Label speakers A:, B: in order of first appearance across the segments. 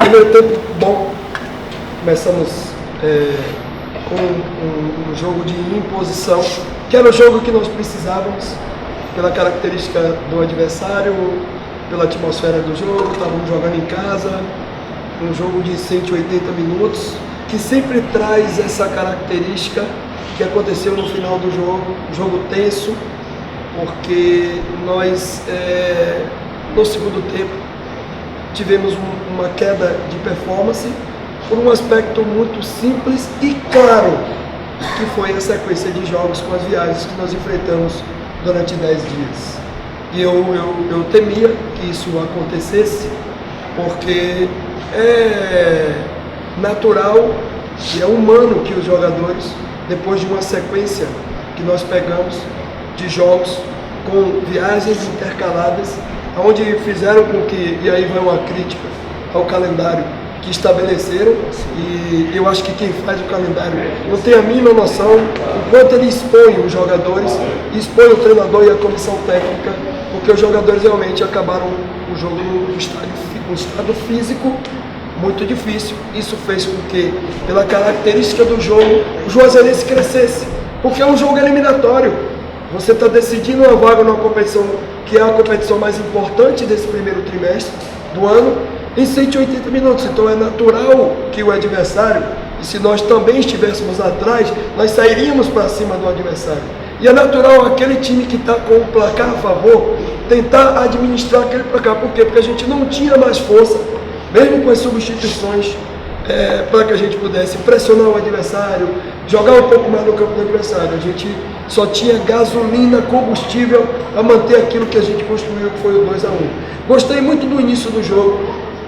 A: Primeiro tempo bom, começamos com um jogo de imposição, que era o jogo que nós precisávamos, pela característica do adversário, pela atmosfera do jogo. Estávamos jogando em casa, um jogo de 180 minutos, que sempre traz essa característica que aconteceu no final do jogo tenso, porque nós, no segundo tempo, tivemos uma queda de performance por um aspecto muito simples e claro, que foi a sequência de jogos com as viagens que nós enfrentamos durante 10 dias. E eu temia que isso acontecesse, porque é natural e é humano que os jogadores, depois de uma sequência que nós pegamos de jogos com viagens intercaladas, onde fizeram com que, e aí vai uma crítica ao calendário que estabeleceram, e eu acho que quem faz o calendário não tem a mínima noção o quanto ele expõe os jogadores, expõe o treinador e a comissão técnica, porque os jogadores realmente acabaram o jogo num estado físico muito difícil. Isso fez com que, pela característica do jogo, o Juazeirense crescesse, porque é um jogo eliminatório. Você está decidindo uma vaga numa competição que é a competição mais importante desse primeiro trimestre do ano, em 180 minutos. Então é natural que o adversário, e se nós também estivéssemos atrás, nós sairíamos para cima do adversário. E é natural aquele time que está com o placar a favor tentar administrar aquele placar. Por quê? Porque a gente não tinha mais força, mesmo com as substituições, para que a gente pudesse pressionar o adversário, jogar um pouco mais no campo do adversário. A gente só tinha gasolina, combustível a manter aquilo que a gente construiu, que foi o 2-1. Gostei muito do início do jogo,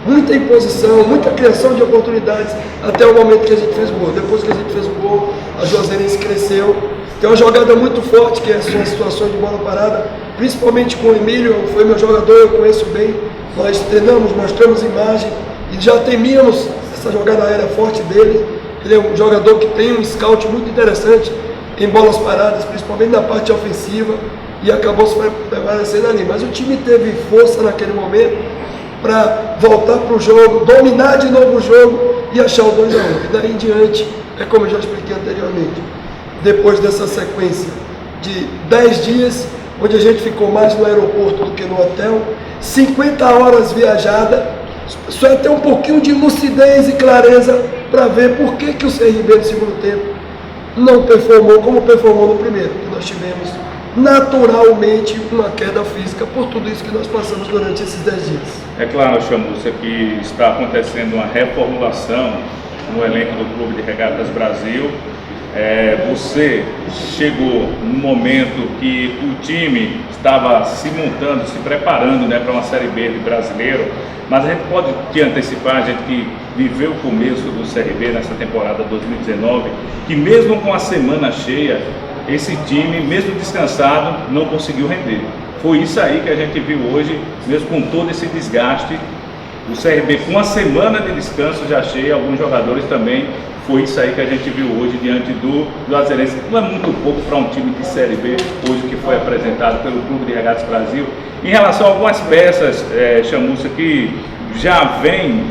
A: muita imposição, muita criação de oportunidades, até o momento que a gente fez o gol. Depois que a gente fez o gol, a Juazeirense cresceu. Tem uma jogada muito forte, que é a sua situação de bola parada, principalmente com o Emílio, foi meu jogador, eu conheço bem. Nós treinamos, mostramos imagem e já temíamos essa jogada aérea forte dele. Ele é um jogador que tem um scout muito interessante em bolas paradas, principalmente na parte ofensiva, e acabou se prevalecendo ali. Mas o time teve força naquele momento para voltar para o jogo, dominar de novo o jogo e achar o 2-1. E daí em diante, é como eu já expliquei anteriormente, depois dessa sequência de 10 dias, onde a gente ficou mais no aeroporto do que no hotel, 50 horas viajada, só é ter um pouquinho de lucidez e clareza para ver por que o CRB no segundo tempo não performou como performou no primeiro, que nós tivemos naturalmente uma queda física por tudo isso que nós passamos durante esses 10 dias.
B: É claro, Chamusca, que está acontecendo uma reformulação no elenco do Clube de Regatas Brasil. Você chegou no momento que o time estava se montando, se preparando, para uma Série B de brasileiro, mas a gente pode te antecipar, a gente que viveu o começo do CRB nessa temporada 2019, que mesmo com a semana cheia, esse time, mesmo descansado, não conseguiu render. Foi isso aí que a gente viu hoje, mesmo com todo esse desgaste, o CRB com uma semana de descanso já cheia, alguns jogadores também. Foi isso aí que a gente viu hoje diante do Juazeirense. Não é muito pouco para um time de Série B, hoje que foi apresentado pelo Clube de Regatas Brasil. Em relação a algumas peças, Chamusca, que já vêm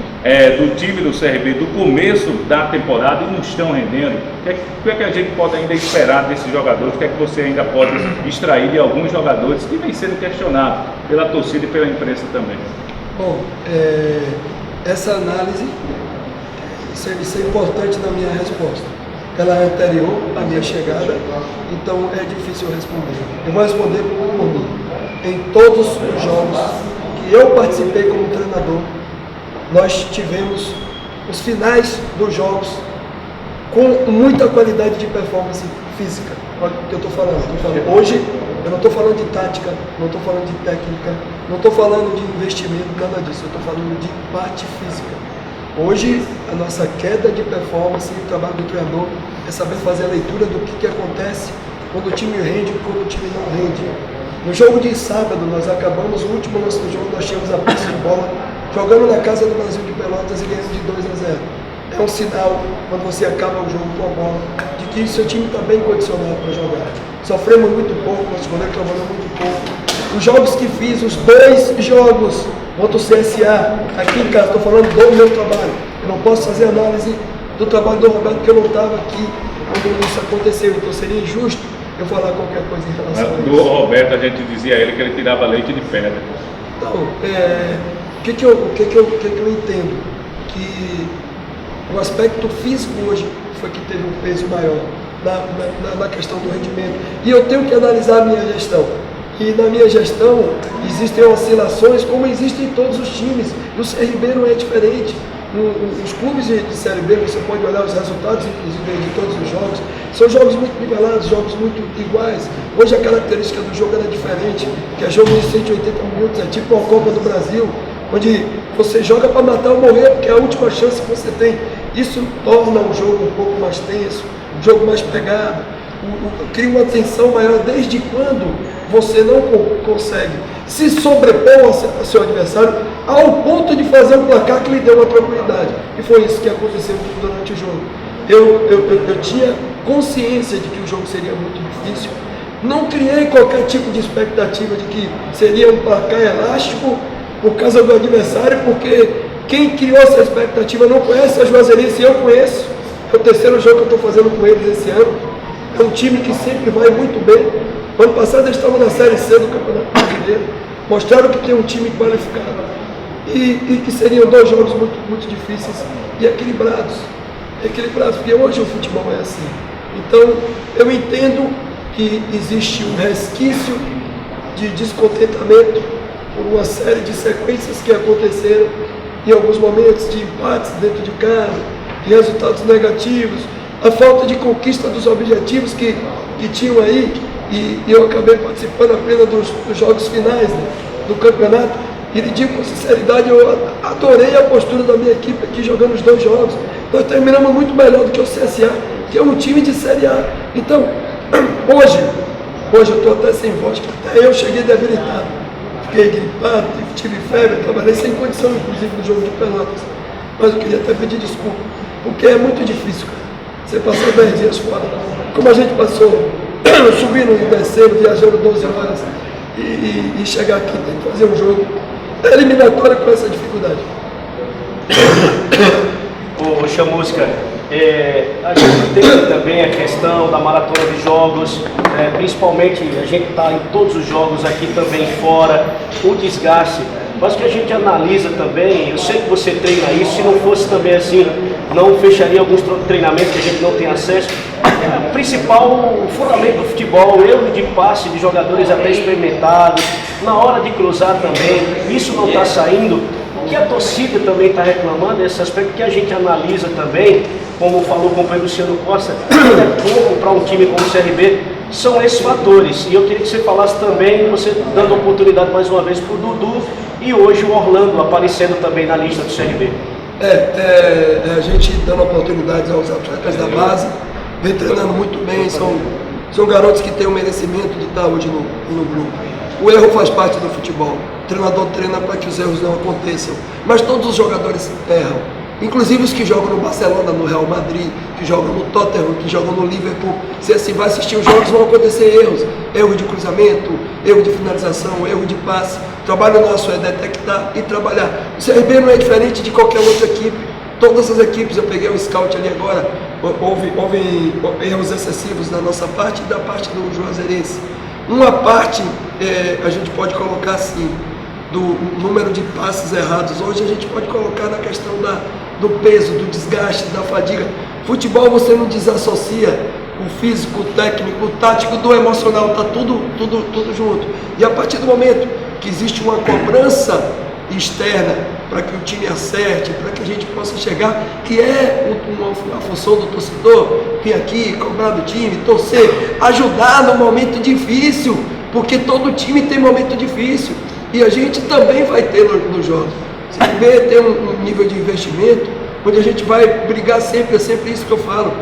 B: do time do CRB do começo da temporada e não estão rendendo, o que é que a gente pode ainda esperar desses jogadores? O que é que você ainda pode extrair de alguns jogadores que vêm sendo questionados pela torcida e pela imprensa também?
A: Bom, essa análise, isso é importante na minha resposta. Ela é anterior à minha chegada, então é difícil eu responder. Eu vou responder por mim. Em todos os jogos que eu participei como treinador, nós tivemos os finais dos jogos com muita qualidade de performance física. Olha o que eu estou falando. Hoje eu não estou falando de tática, não estou falando de técnica, não estou falando de investimento, nada disso. Eu estou falando de parte física. Hoje, a nossa queda de performance e o trabalho do treinador é saber fazer a leitura do que acontece quando o time rende e quando o time não rende. No jogo de sábado, nós acabamos, o último lance do jogo, nós tínhamos a posse de bola, jogando na Casa do Brasil de Pelotas e ganhando de 2-0. É um sinal, quando você acaba o jogo com a bola, de que seu time está bem condicionado para jogar. Sofremos muito pouco, nosso goleiro trabalhou muito pouco. Os jogos que fiz, os 2 jogos contra o CSA, aqui em casa, estou falando do meu trabalho. Eu não posso fazer análise do trabalho do Roberto, porque eu não estava aqui quando isso aconteceu. Então seria injusto eu falar qualquer coisa em relação a isso.
B: Do Roberto, a gente dizia a ele que ele tirava leite de pedra.
A: Então, o que eu entendo? Que o aspecto físico hoje foi que teve um peso maior na questão do rendimento. E eu tenho que analisar a minha gestão. E na minha gestão existem oscilações como existem em todos os times. E o CRB não é diferente. Os clubes de Série B, você pode olhar os resultados, inclusive, de todos os jogos, são jogos muito nivelados, jogos muito iguais. Hoje a característica do jogo era diferente, que é jogo de 180 minutos, é tipo a Copa do Brasil, onde você joga para matar ou morrer, porque é a última chance que você tem. Isso torna o jogo um pouco mais tenso, um jogo mais pegado, cria uma tensão maior. Desde quando você não consegue se sobrepor ao seu adversário ao ponto de fazer um placar que lhe deu uma tranquilidade. E foi isso que aconteceu durante o jogo. Eu tinha consciência de que o jogo seria muito difícil, não criei qualquer tipo de expectativa de que seria um placar elástico por causa do adversário, porque quem criou essa expectativa não conhece a Juazeirense, eu conheço. É o terceiro jogo que eu estou fazendo com eles esse ano. É um time que sempre vai muito bem. Ano passado eles estavam na Série C do Campeonato Brasileiro, mostraram que tem um time qualificado e que seriam 2 jogos muito, muito difíceis e equilibrados, porque hoje o futebol é assim. Então eu entendo que existe um resquício de descontentamento por uma série de sequências que aconteceram em alguns momentos, de empates dentro de casa, de resultados negativos, a falta de conquista dos objetivos que tinham aí. E eu acabei participando apenas dos jogos finais, né, do campeonato. E lhe digo com sinceridade, eu adorei a postura da minha equipe aqui jogando os 2 jogos. Nós terminamos muito melhor do que o CSA, que é um time de Série A. Então, hoje eu estou até sem voz, até eu cheguei debilitado. Fiquei gripado, tive febre, trabalhei sem condição, inclusive, no jogo de Pelotas. Mas eu queria até pedir desculpa, porque é muito difícil, cara. Você passar 10 dias fora, como a gente passou, subindo e descendo, viajando 12 horas e chegar aqui, tem que fazer um jogo eliminatório com essa dificuldade.
C: Ô Chamusca, a gente tem também a questão da maratona de jogos, principalmente a gente está em todos os jogos aqui também fora, o desgaste, mas que a gente analisa também, eu sei que você treina isso, se não fosse também assim, não fecharia alguns treinamentos que a gente não tem acesso. O principal fundamento do futebol, erro de passe de jogadores até experimentados, na hora de cruzar também, isso não está saindo. O que a torcida também está reclamando, esse aspecto que a gente analisa também, como falou o companheiro Luciano Costa, é pouco para um time como o CRB, são esses fatores. E eu queria que você falasse também, você dando oportunidade mais uma vez para o Dudu e hoje o Orlando aparecendo também na lista do CRB.
A: A gente dando oportunidades aos atletas da base, vem treinando muito bem, são garotos que têm o merecimento de estar hoje no grupo. O erro faz parte do futebol, o treinador treina para que os erros não aconteçam, mas todos os jogadores erram, inclusive os que jogam no Barcelona, no Real Madrid, que jogam no Tottenham, que jogam no Liverpool. Se assim vai assistir os jogos, vão acontecer erro de cruzamento, erro de finalização, erro de passe. O trabalho nosso é detectar e trabalhar. O CRB não é diferente de qualquer outra equipe. Todas as equipes, eu peguei o scout ali agora, houve erros excessivos da nossa parte e da parte do Juazeirense. Uma parte, a gente pode colocar assim, do número de passes errados. Hoje a gente pode colocar na questão do peso, do desgaste, da fadiga. Futebol você não desassocia o físico, o técnico, o tático do emocional, está tudo junto. E a partir do momento que existe uma cobrança externa para que o time acerte, para que a gente possa chegar, que é a função do torcedor, vir aqui, cobrar do time, torcer, ajudar no momento difícil, porque todo time tem momento difícil, e a gente também vai ter nos jogos. Se tiver ter um nível de investimento, onde a gente vai brigar sempre, é sempre isso que eu falo,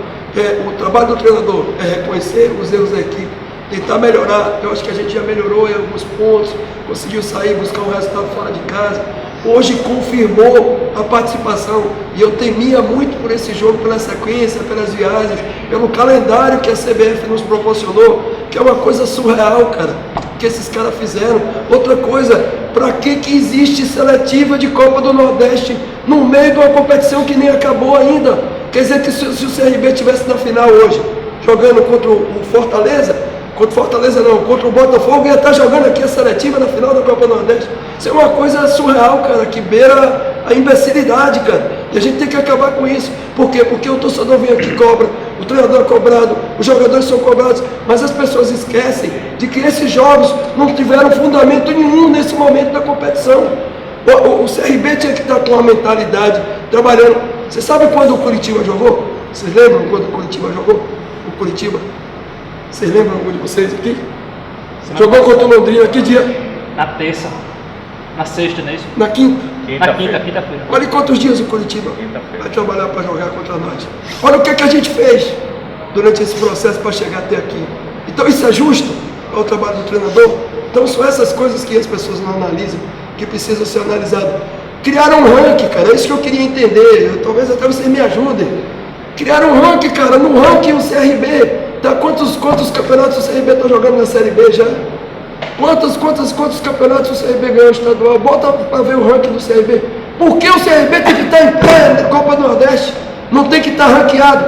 A: o trabalho do treinador é reconhecer os erros da equipe, tentar melhorar. Eu acho que a gente já melhorou em alguns pontos, conseguiu sair, buscar um resultado fora de casa. Hoje confirmou a participação e eu temia muito por esse jogo, pela sequência, pelas viagens, pelo calendário que a CBF nos proporcionou, que é uma coisa surreal, cara. que esses caras fizeram. Outra coisa, para que existe seletiva de Copa do Nordeste no meio de uma competição que nem acabou ainda? Quer dizer que se o CRB estivesse na final hoje, jogando contra o Fortaleza, contra o Botafogo, ia estar jogando aqui a seletiva na final da Copa do Nordeste. Isso é uma coisa surreal, cara, que beira a imbecilidade, cara. E a gente tem que acabar com isso. Por quê? Porque o torcedor vem aqui e cobra, o treinador é cobrado, os jogadores são cobrados, mas as pessoas esquecem de que esses jogos não tiveram fundamento nenhum nesse momento da competição. O CRB tinha que estar com uma mentalidade, trabalhando. Você sabe quando o Curitiba jogou? Vocês lembram quando o Curitiba jogou? O Curitiba. Vocês lembram algum de vocês aqui? Jogou contra o Londrina, que dia?
D: Na terça. Na sexta, não é isso?
A: Na quinta.
D: Na quinta-feira.
A: Olha quantos dias o Curitiba vai trabalhar para jogar contra nós. Olha o que a gente fez durante esse processo para chegar até aqui. Então isso é justo ao trabalho do treinador? Então são essas coisas que as pessoas não analisam, que precisam ser analisadas. Criaram um ranking, cara, é isso que eu queria entender. Talvez até vocês me ajudem. Criaram um ranking, cara, no ranking o CRB. Tá, quantos campeonatos o CRB está jogando na Série B já? Quantos campeonatos o CRB ganhou estadual? Bota para ver o ranking do CRB. Por que o CRB tem que estar em pé na Copa do Nordeste? Não tem que estar ranqueado,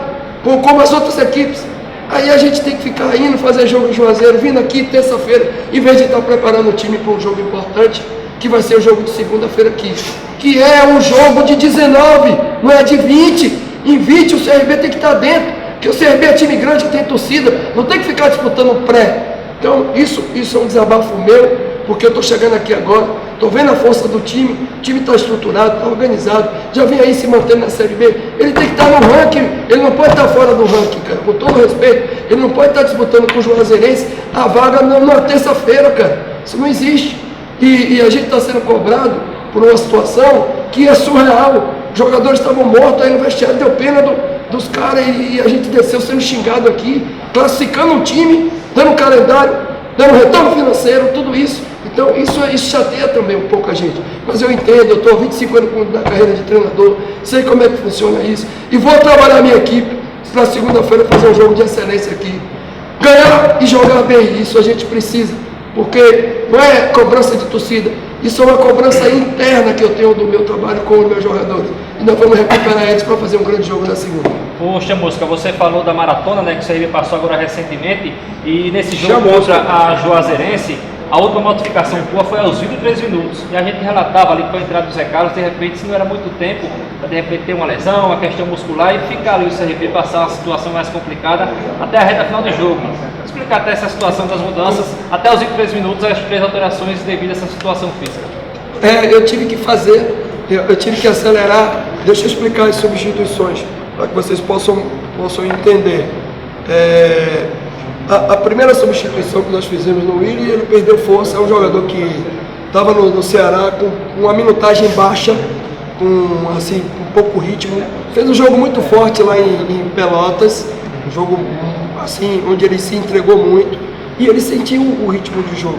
A: como as outras equipes. Aí a gente tem que ficar indo fazer jogo em Juazeiro, vindo aqui terça-feira, em vez de estar preparando o time para um jogo importante, que vai ser o jogo de segunda-feira aqui. Que é um jogo de 19, não é de 20. Em 20 o CRB tem que estar dentro. Porque o CRB é time grande, tem torcida, não tem que ficar disputando pré. Então isso é um desabafo meu, porque eu estou chegando aqui agora, estou vendo a força do time, o time está estruturado, está organizado, já vem aí se mantendo na Série B, ele tem que estar no ranking, ele não pode estar fora do ranking, cara, com todo respeito, ele não pode estar disputando com o Juazeirense a vaga na terça-feira, cara, isso não existe, e a gente está sendo cobrado por uma situação que é surreal, os jogadores estavam mortos, aí no vestiário deu pena dos caras e a gente desceu sendo xingado aqui, classificando o time, dando calendário, dando retorno financeiro, tudo isso. Então isso chateia também um pouco a gente. Mas eu entendo, eu estou há 25 anos na carreira de treinador, sei como é que funciona isso. E vou trabalhar a minha equipe para segunda-feira fazer um jogo de excelência aqui. Ganhar e jogar bem, isso a gente precisa. Porque não é cobrança de torcida, isso é uma cobrança interna que eu tenho do meu trabalho com os meus jogadores. E nós vamos recuperar eles para fazer um grande jogo na segunda.
D: Poxa, Mosca, você falou da maratona, né, que o CRB passou agora recentemente, e nesse jogo contra a Juazeirense, a última modificação tua foi aos 23 minutos, e a gente relatava ali com a entrada dos recados, de repente, se não era muito tempo, de repente ter uma lesão, uma questão muscular, e ficar ali o CRB passar uma situação mais complicada até a reta final do jogo. Explicar até essa situação das mudanças, até os 23 minutos, as 3 alterações devido a essa situação física.
A: Eu tive que fazer, eu tive que acelerar. Deixa eu explicar as substituições, para que vocês possam entender. A primeira substituição que nós fizemos no Willi, ele perdeu força, é um jogador que estava no Ceará com uma minutagem baixa, com pouco ritmo, fez um jogo muito forte lá em Pelotas, um jogo assim, onde ele se entregou muito, e ele sentiu o ritmo de jogo.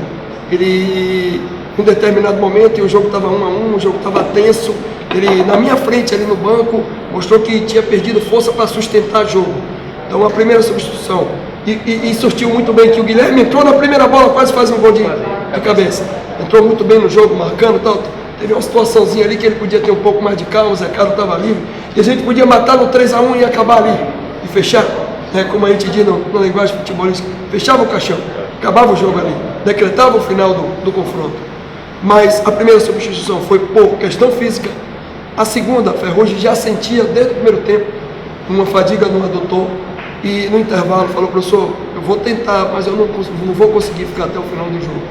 A: Ele, em determinado momento, e o jogo estava 1-1, o jogo estava tenso, ele na minha frente ali no banco, mostrou que tinha perdido força para sustentar o jogo. Então a primeira substituição, e surtiu muito bem, que o Guilherme entrou na primeira bola, quase faz um gol de cabeça, entrou muito bem no jogo, marcando e tal. Teve uma situaçãozinha ali que ele podia ter um pouco mais de calma, o Zé Carlos estava livre, e a gente podia matar no 3-1 e acabar ali, e fechar, né, como a gente diz na linguagem futebolística, fechava o caixão, acabava o jogo ali, decretava o final do confronto. Mas a primeira substituição foi por questão física. A segunda, Ferrugem já sentia desde o primeiro tempo uma fadiga no adutor, e no intervalo falou: professor, eu vou tentar, mas eu não vou conseguir ficar até o final do jogo.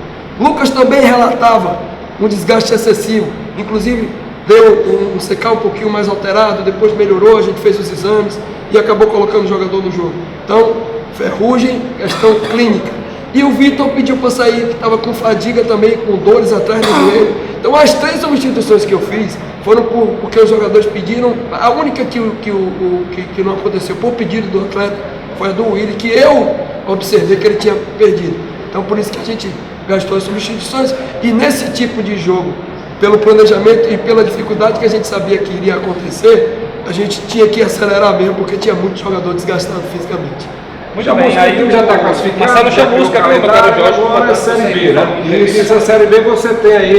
A: Lucas também relatava um desgaste excessivo, inclusive deu um secar um pouquinho mais alterado, depois melhorou, a gente fez os exames e acabou colocando o jogador no jogo. Então, Ferrugem, questão clínica. E o Vitor pediu para sair, que estava com fadiga também, com dores atrás do joelho. Então as 3 substituições que eu fiz foram porque os jogadores pediram. A única que não aconteceu por pedido do atleta foi a do Willi, que eu observei que ele tinha perdido. Então por isso que a gente gastou as substituições. E nesse tipo de jogo, pelo planejamento e pela dificuldade que a gente sabia que iria acontecer, a gente tinha que acelerar mesmo, porque tinha muito jogador desgastado fisicamente.
D: Muito
E: Chamusca,
D: bem, aí
E: o time já está classificado.
D: Marcelo Chamusca,
E: já tem o
D: calendário,
E: calendário,
D: Jorge,
E: agora é a Série B, né? E nessa Série B você tem aí,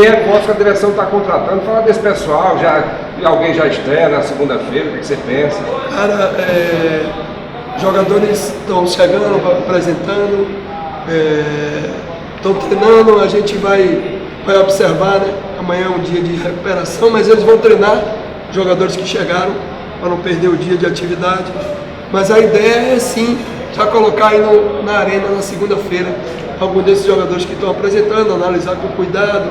E: que a direção está contratando. Fala desse pessoal, alguém já estreia na segunda-feira, o que você pensa?
A: Cara, jogadores estão chegando, apresentando, estão treinando, a gente vai observar, né? Amanhã é um dia de recuperação, mas eles vão treinar, jogadores que chegaram, para não perder o dia de atividade. Mas a ideia é sim, já colocar aí na arena na segunda-feira algum desses jogadores que estão apresentando, analisar com cuidado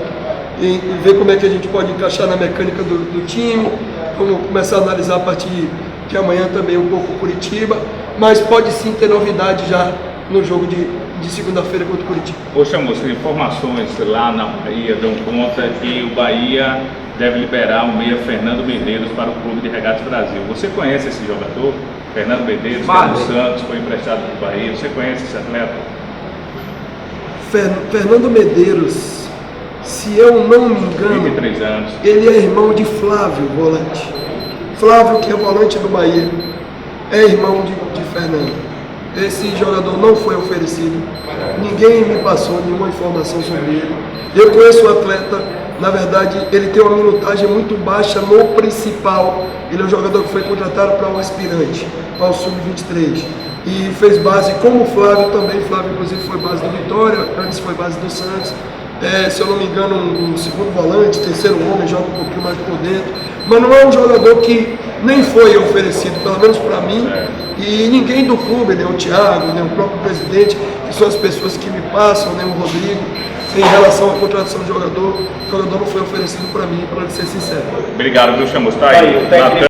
A: e ver como é que a gente pode encaixar na mecânica do time. Vamos começar a analisar a partir de amanhã também um pouco o Curitiba, mas pode sim ter novidade já no jogo de segunda-feira contra o Curitiba.
B: Poxa, moça, informações lá na Bahia dão conta que o Bahia deve liberar o meia Fernando Medeiros para o Clube de Regatas Brasil. Você conhece esse jogador? Fernando Medeiros, que é do Santos, foi emprestado para o Bahia. Você conhece esse atleta?
A: Fernando Medeiros, se eu não me engano,
B: 23 anos.
A: Ele é irmão de Flávio, volante. Flávio, que é volante do Bahia, é irmão de Fernando. Esse jogador não foi oferecido, ninguém me passou nenhuma informação sobre ele. Eu conheço o atleta, na verdade, ele tem uma minutagem muito baixa no principal. Ele é um jogador que foi contratado para o aspirante, para o Sub-23. E fez base como o Flávio também. Flávio, inclusive, foi base do Vitória, antes foi base do Santos. Se eu não me engano, um segundo volante, terceiro homem, joga um pouquinho mais por dentro. Mas não é um jogador que nem foi oferecido, pelo menos para mim. E ninguém do clube, nem o Thiago, nem o próprio presidente, que são as pessoas que me passam, nem o Rodrigo, em relação à contratação do jogador. O jogador não foi oferecido para mim, para ser sincero.
B: Obrigado, viu, Chamusca? Tá aí.